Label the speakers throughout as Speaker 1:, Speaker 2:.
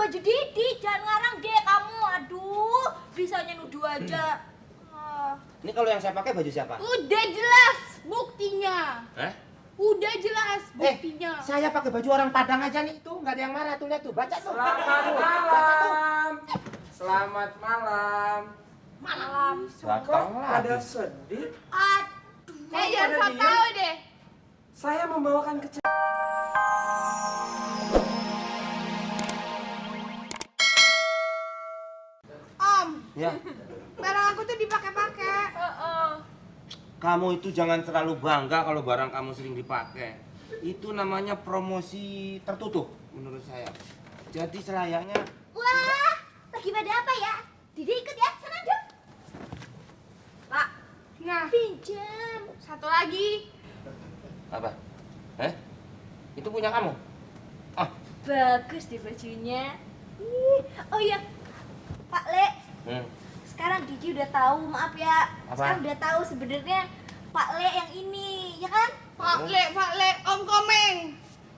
Speaker 1: baju Didi, jangan ngarang deh kamu. Aduh, bisanya nuduh aja.
Speaker 2: Ini kalau yang saya pakai baju siapa?
Speaker 3: Udah jelas buktinya. Udah jelas buktinya.
Speaker 2: Saya pakai baju orang Padang aja nih, tuh nggak ada yang marah tuh, lihat tuh, baca tuh.
Speaker 4: Selamat malam. Selamat malam.
Speaker 1: Malam.
Speaker 2: Kok
Speaker 4: Ada sedih?
Speaker 1: Aduh.
Speaker 3: Jangan
Speaker 4: pada
Speaker 3: sok
Speaker 4: diem?
Speaker 3: tahu deh.
Speaker 4: Saya membawakan
Speaker 3: Om,
Speaker 2: Ya,
Speaker 3: barang aku tuh dipakai-pakai.
Speaker 2: kamu itu jangan terlalu bangga kalau barang kamu sering dipakai. Itu namanya promosi tertutup menurut saya. Jadi selayaknya.
Speaker 1: Wah, lagi pada apa ya? Didi ikut ya, sana dong. Pak,
Speaker 3: Nah,
Speaker 1: pinjam.
Speaker 3: satu lagi.
Speaker 2: Apa? Itu punya kamu?
Speaker 1: Bagus deh bajunya. Ih, oh iya, Pak Le. Sekarang Didi udah tahu, maaf ya.
Speaker 2: Apa?
Speaker 1: Sekarang udah tahu sebenarnya Pak Le yang ini, ya kan?
Speaker 3: Pak Le, Om Komeng.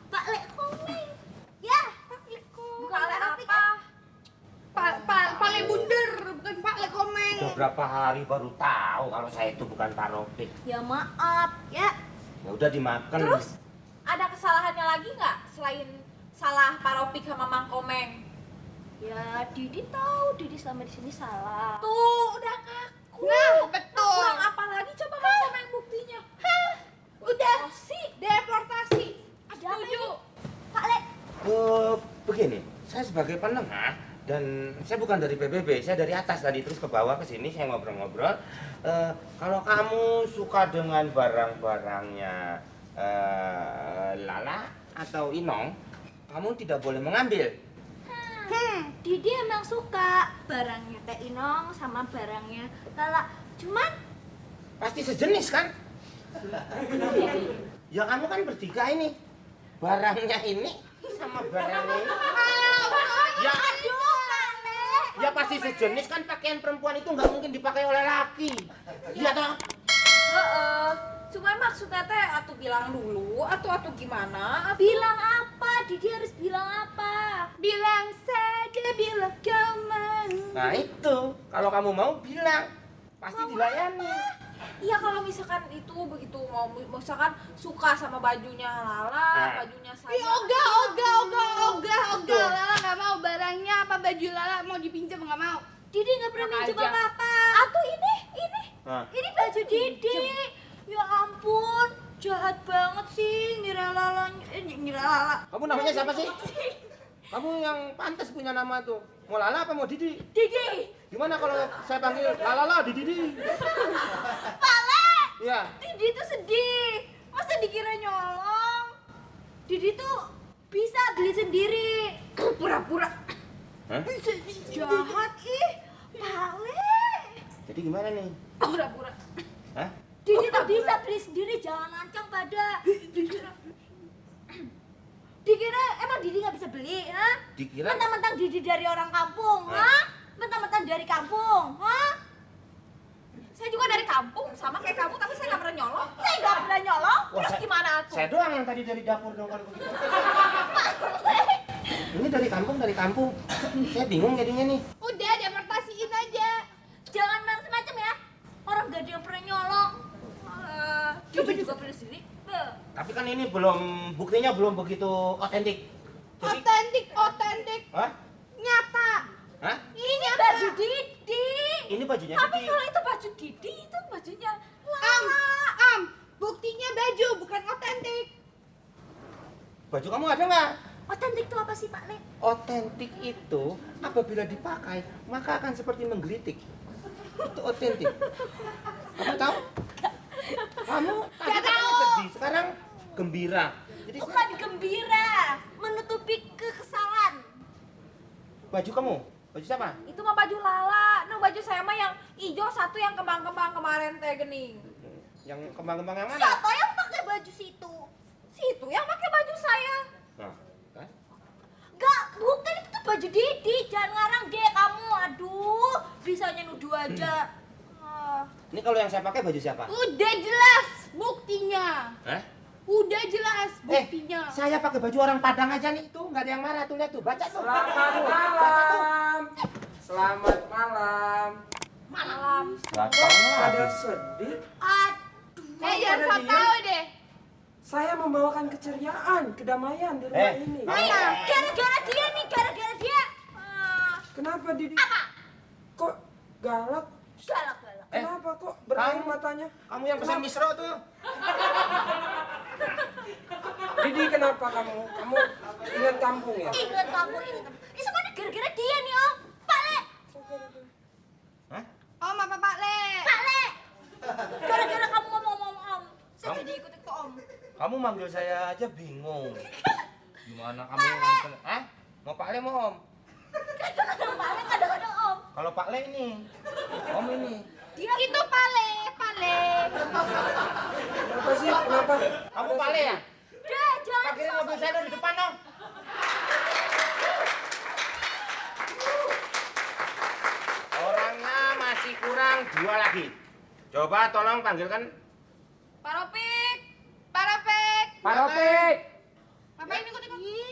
Speaker 1: Pak Le komeng. Ya, Pak Le komeng.
Speaker 3: Bukan Le apa? Pak Le Bunder, bukan Pak Le Komeng.
Speaker 2: Udah berapa hari baru tahu kalau saya itu bukan Pak Ropik.
Speaker 1: Ya maaf, ya.
Speaker 2: Ya udah dimakan.
Speaker 5: Terus ada kesalahannya lagi nggak selain salah Pak Ropik sama Mang Komeng?
Speaker 1: Ya, Didi tahu Didi selama di sini salah.
Speaker 5: Tuh udah ngaku.
Speaker 3: Nah, betul.
Speaker 5: Kurang apa lagi coba Mang Komeng buktinya?
Speaker 3: Udah,
Speaker 5: Sih,
Speaker 3: deportasi.
Speaker 1: Ada apa
Speaker 3: Setuju.
Speaker 1: ini? Pak Le.
Speaker 2: Begini, saya sebagai penengah dan saya bukan dari PBB, saya dari atas tadi terus ke bawah ke sini saya ngobrol-ngobrol. Kalau kamu suka dengan barang-barangnya Lala atau Inong, kamu tidak boleh mengambil.
Speaker 1: Didi emang suka barangnya Teh Inong sama barangnya Lala. Cuman
Speaker 2: Pasti sejenis kan? Ya kamu kan bertiga ini, barangnya ini sama barangnya ini. Ya, ya pasti sejenis kan, pakaian perempuan itu nggak mungkin dipakai oleh laki. Iya toh?
Speaker 5: Cuman maksudnya teh atuh bilang dulu atau gimana?
Speaker 1: bilang apa? Didi harus bilang apa?
Speaker 3: Bilang saja bila kau mau.
Speaker 2: Nah itu, kalau kamu mau bilang, pasti dilayani.
Speaker 5: Iya kalau misalkan itu begitu mau misalkan suka sama bajunya Lala, bajunya saya.
Speaker 3: Ih, Oga.
Speaker 2: Tuh.
Speaker 3: Lala nggak mau barangnya apa baju Lala mau dipinjam nggak mau.
Speaker 1: Didi nggak pernah
Speaker 3: Enak
Speaker 1: minjem
Speaker 3: aja.
Speaker 1: apa-apa.
Speaker 5: Atuh ini.
Speaker 2: Nah,
Speaker 1: Ini baju Didi. Ya ampun, jahat banget sih ngira Lala.
Speaker 2: kamu namanya siapa sih? Kamu yang pantas punya nama tuh. Mau Lala apa mau Didi?
Speaker 1: Didi.
Speaker 2: Gimana kalau saya panggil Lala Didi?
Speaker 1: Pak Le.
Speaker 2: Ya.
Speaker 1: Didi tuh sedih. Masa dikira nyolong? Didi tuh bisa beli sendiri. Pura-pura.
Speaker 2: Hah?
Speaker 1: Jahat ih. Pak Le.
Speaker 2: Jadi gimana nih?
Speaker 5: Pura-pura.
Speaker 2: Hah?
Speaker 1: Didi tuh bisa beli sendiri, jangan lancang pada. Dikira emang Didi nggak bisa beli, ha?
Speaker 2: Dikira
Speaker 1: Mentang-mentang Didi dari orang kampung,
Speaker 2: Hah?
Speaker 1: ha? Mentang-mentang dari kampung, ha?
Speaker 5: Saya juga dari kampung sama kayak kamu tapi saya nggak pernah nyolong.
Speaker 1: Saya nggak pernah nyolong.
Speaker 2: Wah,
Speaker 5: Terus gimana tuh?
Speaker 2: saya doang yang tadi dari dapur dong kalau begitu. Ini dari kampung. Saya bingung jadinya nih.
Speaker 3: Udah deportasiin aja.
Speaker 1: Jangan macam-macam ya. Orang gak ada yang pernah nyolong. Didi juga beli sendiri.
Speaker 2: Tapi kan ini buktinya belum begitu otentik. Jadi,
Speaker 3: Otentik.
Speaker 2: hah?
Speaker 3: Nyata.
Speaker 2: Hah?
Speaker 1: Ini baju Didi.
Speaker 2: Ini bajunya
Speaker 5: Tapi
Speaker 2: Didi.
Speaker 5: kalau itu baju Didi itu bajunya
Speaker 3: Am, buktinya baju bukan otentik.
Speaker 2: Baju kamu ada nggak?
Speaker 1: Otentik tuh apa sih Pak Le?
Speaker 2: Otentik itu apabila dipakai maka akan seperti menggelitik. Itu otentik. Kamu tahu? Kamu tadi
Speaker 3: Nggak
Speaker 2: katanya
Speaker 3: tahu.
Speaker 2: sedih, sekarang gembira. Jadi
Speaker 1: Bukan gembira, menutupi kekesalan.
Speaker 2: baju kamu, baju siapa?
Speaker 5: itu mah baju Lala. Nah baju saya mah yang hijau satu yang kembang-kembang kemarin teh gening.
Speaker 2: Yang kembang-kembang yang mana?
Speaker 1: Siapa yang pakai baju situ?
Speaker 5: Situ yang pakai baju saya.
Speaker 2: Nah, kan?
Speaker 1: Gak, bukan itu tuh baju Didi. Jangan ngarang deh kamu. Aduh, bisanya nuduh aja.
Speaker 2: Ini kalau yang saya pakai baju siapa?
Speaker 3: Udah jelas buktinya. Udah jelas buktinya.
Speaker 2: Saya pakai baju orang Padang aja nih, tuh nggak ada yang marah tuh, lihat tuh, baca tuh.
Speaker 4: Selamat malam. Selamat malam.
Speaker 5: Malam.
Speaker 2: Datang
Speaker 4: Pada sedih.
Speaker 3: Jangan
Speaker 4: pada
Speaker 3: sok
Speaker 4: diem.
Speaker 3: tahu deh.
Speaker 4: Saya membawakan keceriaan, kedamaian di rumah ini.
Speaker 1: Gara-gara dia nih, gara-gara dia.
Speaker 4: Kenapa Didi? Kok galak?
Speaker 1: Galak-galak.
Speaker 4: Kenapa kok berair
Speaker 2: kamu-
Speaker 4: matanya?
Speaker 2: Kamu yang pesan misro tuh.
Speaker 4: Didi, kenapa kamu? Kamu ingat kampung ya?
Speaker 1: Ingat kamu ini. Ini semua ini gara-gara dia nih, Om. Pak Le.
Speaker 3: Om apa Pak Le?
Speaker 1: Pak Le. Gara-gara kamu ngomong-ngomong Om. Saya
Speaker 2: Kamu-
Speaker 1: jadi ikut ke Om.
Speaker 2: Kamu manggil saya aja bingung. Gimana kamu nganter? Mau Pak Le mau Om?
Speaker 1: Kadang-kadang Pak Le, kadang-kadang Om.
Speaker 2: Kalau Pak Le ini, Om ini.
Speaker 1: Dia
Speaker 3: Itu Pak Le, Pak Le.
Speaker 4: Kenapa sih? Kenapa?
Speaker 2: Kamu Pak Le ya?
Speaker 1: Udah, jangan
Speaker 2: Parkirin mobil saya dong di depan dong. Orangnya masih kurang 2 lagi. Coba tolong panggilkan.
Speaker 5: Pak Ropik.
Speaker 3: Pak Rafik.
Speaker 4: Pak Ropik.
Speaker 3: Bapak ini ikut.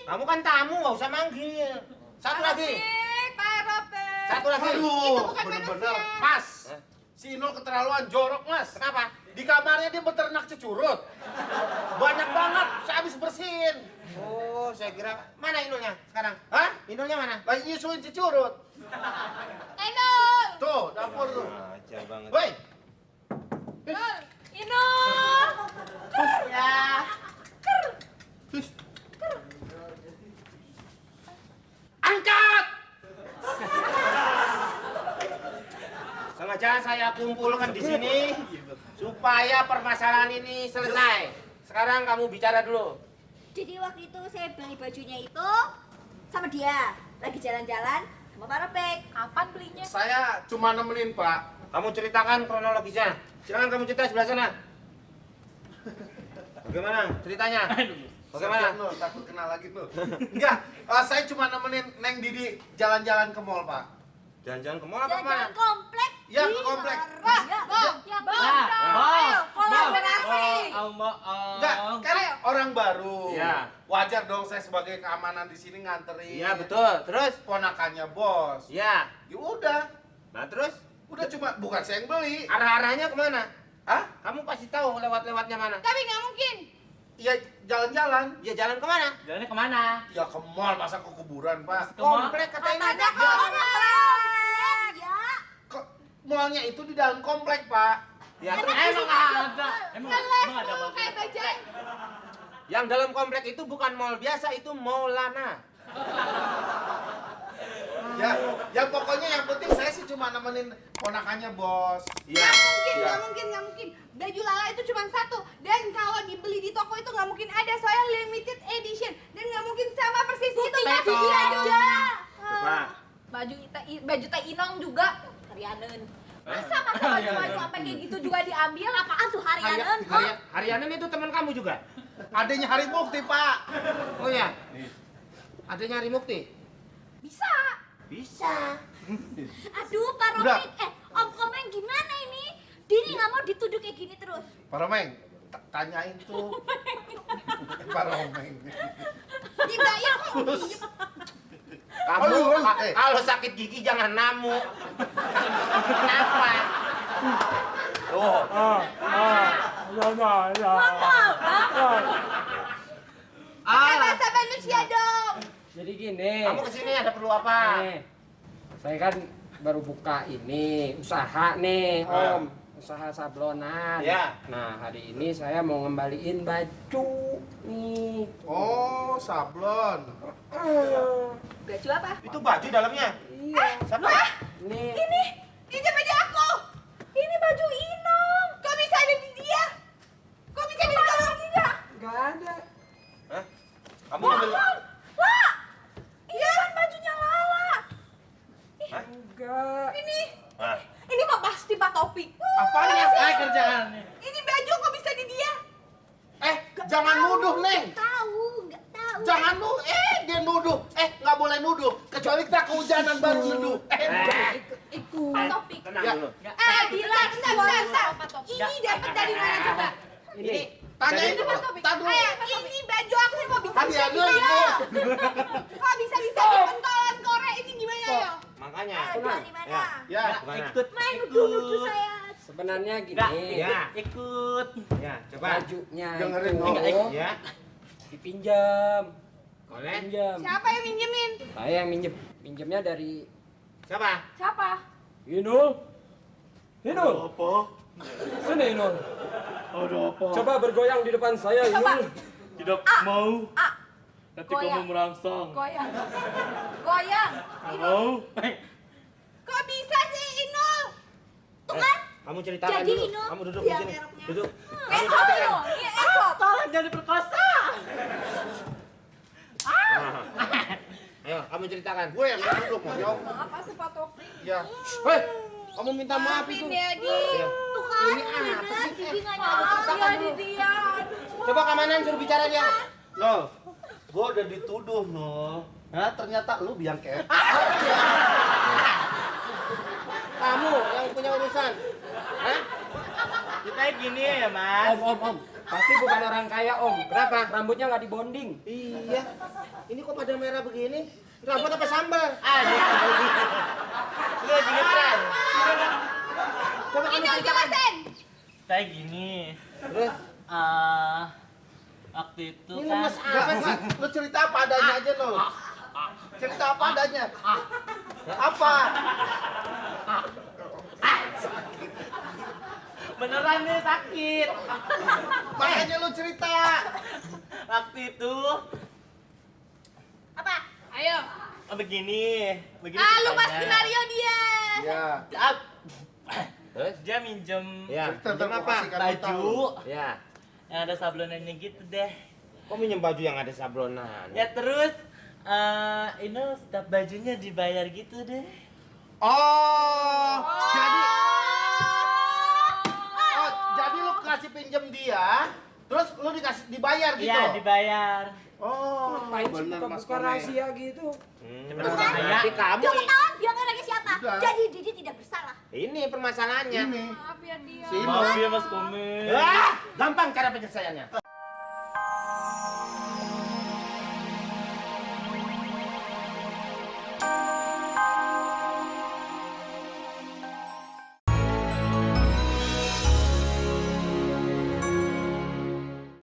Speaker 2: Kamu kan tamu, nggak usah manggil. Satu lagi.
Speaker 3: Pak Rafik.
Speaker 2: Satu lagi.
Speaker 3: Itu bukan
Speaker 6: bener-bener.
Speaker 3: manusia.
Speaker 6: Mas,
Speaker 2: Hah?
Speaker 6: si Inul keterlaluan jorok, Mas.
Speaker 2: Kenapa?
Speaker 6: Di kamarnya dia beternak cecurut. Banyak banget, saya habis bersihin.
Speaker 2: Oh, saya kira mana Inulnya sekarang?
Speaker 6: Hah?
Speaker 2: Inulnya mana?
Speaker 6: Lagi nyusuin cecurut.
Speaker 3: Enol.
Speaker 6: Tuh, dapur tuh.
Speaker 2: Ajar banget.
Speaker 6: Woi,
Speaker 5: Inul.
Speaker 1: Ya.
Speaker 6: angkat!
Speaker 2: Sengaja saya kumpulkan di sini supaya permasalahan ini selesai. Sekarang kamu bicara dulu.
Speaker 1: Jadi waktu itu saya beli bajunya itu sama dia. Lagi jalan-jalan sama Pak Ropek.
Speaker 5: Kapan belinya?
Speaker 6: Saya cuma nemenin, Pak.
Speaker 2: Kamu ceritakan kronologisnya. Silakan kamu cerita sebelah sana. Bagaimana ceritanya? Bagaimana?
Speaker 6: Siap, Nul, takut kenal lagi tuh. Enggak, saya cuma nemenin Neng Didi jalan-jalan ke mall, Pak.
Speaker 2: Jalan-jalan ke mall apa kemana?
Speaker 1: Jalan-jalan komplek.
Speaker 6: Ya, ke komplek.
Speaker 1: Wah,
Speaker 5: Yang
Speaker 7: Bang,
Speaker 5: Ayo, kolaborasi.
Speaker 6: Enggak, kan orang baru.
Speaker 2: Iya.
Speaker 6: Wajar dong saya sebagai keamanan di sini nganterin.
Speaker 2: Iya betul. Terus?
Speaker 6: Ponakannya bos.
Speaker 2: Ya.
Speaker 6: Ya udah,
Speaker 2: Nah terus?
Speaker 6: udah cuma bukan saya yang beli.
Speaker 2: Arah-arahnya kemana?
Speaker 6: Hah?
Speaker 2: Kamu pasti tahu lewat-lewatnya mana?
Speaker 3: Tapi nggak mungkin.
Speaker 6: Ya jalan-jalan.
Speaker 2: Ya jalan kemana?
Speaker 7: jalannya kemana?
Speaker 6: Ya ke mall, masa ke kuburan, Pak?
Speaker 7: Ke mall?
Speaker 2: Komplek katanya.
Speaker 1: Katanya komplek. Ya.
Speaker 6: Ke mallnya itu di dalam komplek, Pak.
Speaker 2: Ya, terus?
Speaker 7: Emang ada. Emang ada
Speaker 3: Level
Speaker 7: Bang?
Speaker 3: kayak bajai.
Speaker 2: Yang dalam komplek itu bukan mall biasa, itu Maulana.
Speaker 6: Ya pokoknya yang penting saya sih cuma nemenin ponakannya, bos.
Speaker 2: Iya.
Speaker 3: Nggak mungkin. Baju Lala itu cuma satu. Dan kalau dibeli di toko itu nggak mungkin ada. Soalnya limited edition. Dan nggak mungkin sama persis itu. Baju dia juga.
Speaker 2: Coba.
Speaker 5: Baju Teh Inong juga.
Speaker 1: Harianen.
Speaker 5: Masa baju-baju sampai kayak gitu juga diambil?
Speaker 1: Apaan tuh Harianen?
Speaker 2: Harianen itu teman kamu juga?
Speaker 6: Adanya Hari Mukti, Pak.
Speaker 2: Oh ya? Adanya Hari Mukti?
Speaker 5: Bisa.
Speaker 2: Bisa.
Speaker 1: Aduh, Pak
Speaker 6: Udah.
Speaker 1: Ropek. Om Komeng gimana ini? Dini nggak mau dituduh kayak gini terus.
Speaker 6: Pak Romeng, tanyain tuh. Pak Romeng.
Speaker 3: Dibayar kok.
Speaker 2: Kamu
Speaker 6: Aduh,
Speaker 2: kalau sakit gigi jangan namu. Kenapa? Tuh.
Speaker 3: Bahasa manusia dong.
Speaker 4: Jadi gini.
Speaker 2: Kamu kesini ada perlu apa?
Speaker 4: Nih, saya kan baru buka ini usaha nih, Om. Usaha sablonan.
Speaker 2: Ya.
Speaker 4: Nah, hari ini saya mau ngembaliin baju nih.
Speaker 6: Oh, sablon.
Speaker 5: Baju apa?
Speaker 2: Itu baju dalamnya.
Speaker 4: Iya.
Speaker 2: Siapa?
Speaker 4: Nih.
Speaker 3: Ini baju aku. Ini baju Inong. Kok bisa ada di dia? Kok bisa ada di kamar dia?
Speaker 4: Gak ada.
Speaker 2: Hah? Kamu ngambil?
Speaker 3: Lah, ini kan bajunya Lala.
Speaker 2: Hah?
Speaker 4: Enggak.
Speaker 2: Hah?
Speaker 5: Ini mah pasti Pak Topik.
Speaker 6: Apaan ya?
Speaker 7: Kerjaannya.
Speaker 3: Ini baju kok bisa di dia?
Speaker 6: Jangan nuduh, Neng.
Speaker 1: Nggak tahu.
Speaker 6: Jangan nuduh. Dia nuduh. Nggak boleh nuduh. Kecuali kita kehujanan baru nuduh.
Speaker 5: Pak Topik.
Speaker 2: Tenang
Speaker 6: Ya.
Speaker 2: dulu.
Speaker 3: Bilang, bentar. Ini dapat dari mana coba?
Speaker 4: Ini
Speaker 6: Tanyain
Speaker 2: Jadi-
Speaker 6: dulu. Tadi dulu.
Speaker 3: Ini baju aku mau bisa
Speaker 6: Hadiah
Speaker 3: bisa
Speaker 6: dulu.
Speaker 3: Kok bisa di pentolan Korea ini gimana ya?
Speaker 2: Makanya.
Speaker 1: Dari mana?
Speaker 6: Ya.
Speaker 2: Gimana?
Speaker 7: Ikut.
Speaker 1: Main nuduh-nuduh saya.
Speaker 4: Sebenarnya
Speaker 7: Enggak,
Speaker 4: gini,
Speaker 2: Ya.
Speaker 7: ikut.
Speaker 2: Ya, coba.
Speaker 4: bajunya
Speaker 6: Dengerin
Speaker 4: itu
Speaker 6: dulu.
Speaker 2: Ya.
Speaker 4: dipinjam.
Speaker 2: Oleh
Speaker 4: Pinjam.
Speaker 3: Siapa yang minjemin?
Speaker 4: Saya yang minjem. Pinjamnya dari
Speaker 2: siapa?
Speaker 5: Siapa?
Speaker 4: Inul. Inul.
Speaker 6: Apa?
Speaker 4: Sini Inul.
Speaker 6: Ada apa?
Speaker 4: Coba bergoyang di depan saya
Speaker 5: Coba.
Speaker 4: Inul.
Speaker 7: Tidak mau. Nanti
Speaker 5: Goyang.
Speaker 7: kamu merangsang.
Speaker 5: Goyang. Goyang.
Speaker 7: Nggak mau.
Speaker 3: Kok bisa sih Inul?
Speaker 2: Kamu ceritakan
Speaker 1: Jadi
Speaker 2: dulu.
Speaker 1: Inul,
Speaker 2: Kamu duduk di
Speaker 1: yang
Speaker 2: sini.
Speaker 1: meroknya.
Speaker 2: Duduk. Kamu
Speaker 5: Esot
Speaker 2: ceritakan.
Speaker 5: loh. Ini esot.
Speaker 7: Tolong jangan diperkosa.
Speaker 2: Nah. Ayo, kamu ceritakan.
Speaker 6: Gue yang duduk monyong.
Speaker 5: Apa sih Pak Topi?
Speaker 6: Ya.
Speaker 2: Hei, kamu minta maaf itu.
Speaker 3: Maafin ya, Di.
Speaker 2: Ya.
Speaker 1: Tuh kan,
Speaker 2: Ini apa
Speaker 1: bener,
Speaker 2: sih?
Speaker 1: Didi nggak
Speaker 5: Ah,
Speaker 1: nyadar.
Speaker 5: dia dia. Aduh.
Speaker 2: Coba keamanan suruh bicara dia.
Speaker 6: Nol. Gue udah dituduh, Nol. Nah, ternyata lu biang kerok.
Speaker 2: Kamu yang punya urusan. Hah?
Speaker 7: Kita gini ya, Mas.
Speaker 4: Om. Pasti bukan orang kaya Om.
Speaker 2: Kenapa?
Speaker 4: Rambutnya nggak dibonding.
Speaker 2: Iya. Ini kok pada merah begini? Rambut apa sambal?
Speaker 7: Lu giliran.
Speaker 2: Coba kamu
Speaker 3: Inul
Speaker 2: ceritakan.
Speaker 3: jelasin.
Speaker 7: Kayak gini.
Speaker 2: Terus?
Speaker 7: Waktu itu
Speaker 2: Ini
Speaker 7: kan.
Speaker 2: lemes amat sih.
Speaker 6: Lu cerita apa adanya aja, Nol. Cerita apa adanya? Apa?
Speaker 7: Beneran nih sakit.
Speaker 6: Makanya lu cerita.
Speaker 7: Waktu itu
Speaker 3: Apa? Ayo.
Speaker 7: begini. Begini
Speaker 3: Ah, lu pas
Speaker 7: ceritanya.
Speaker 3: skenario dia.
Speaker 6: Ya.
Speaker 2: Terus?
Speaker 7: Dia minjem
Speaker 2: Ya,
Speaker 6: Cerita
Speaker 2: minjem
Speaker 6: gua
Speaker 2: apa?
Speaker 6: kasih kan lu tahu.
Speaker 7: baju
Speaker 2: Ya.
Speaker 7: yang ada sablonannya gitu deh.
Speaker 2: Kok minjem baju yang ada sablonan?
Speaker 7: Ya terus ini setiap bajunya dibayar gitu deh.
Speaker 6: Oh, jadi lu kasih pinjem dia, terus lu dibayar gitu.
Speaker 7: Iya dibayar.
Speaker 6: Oh,
Speaker 4: Ngapain sih
Speaker 6: bener Mas
Speaker 4: buka
Speaker 6: Kone.
Speaker 4: rahasia gitu?
Speaker 7: Terus
Speaker 1: Kan?
Speaker 2: Berarti kamu
Speaker 1: Dia ketahuan dia nggak lagi siapa.
Speaker 6: Udah.
Speaker 1: Jadi Didi tidak bersalah.
Speaker 2: ini permasalahannya.
Speaker 6: Ini
Speaker 5: Maaf ya dia.
Speaker 6: si
Speaker 7: Maaf
Speaker 6: Inul.
Speaker 7: ya Mas Komen.
Speaker 2: Gampang cara penyelesaiannya.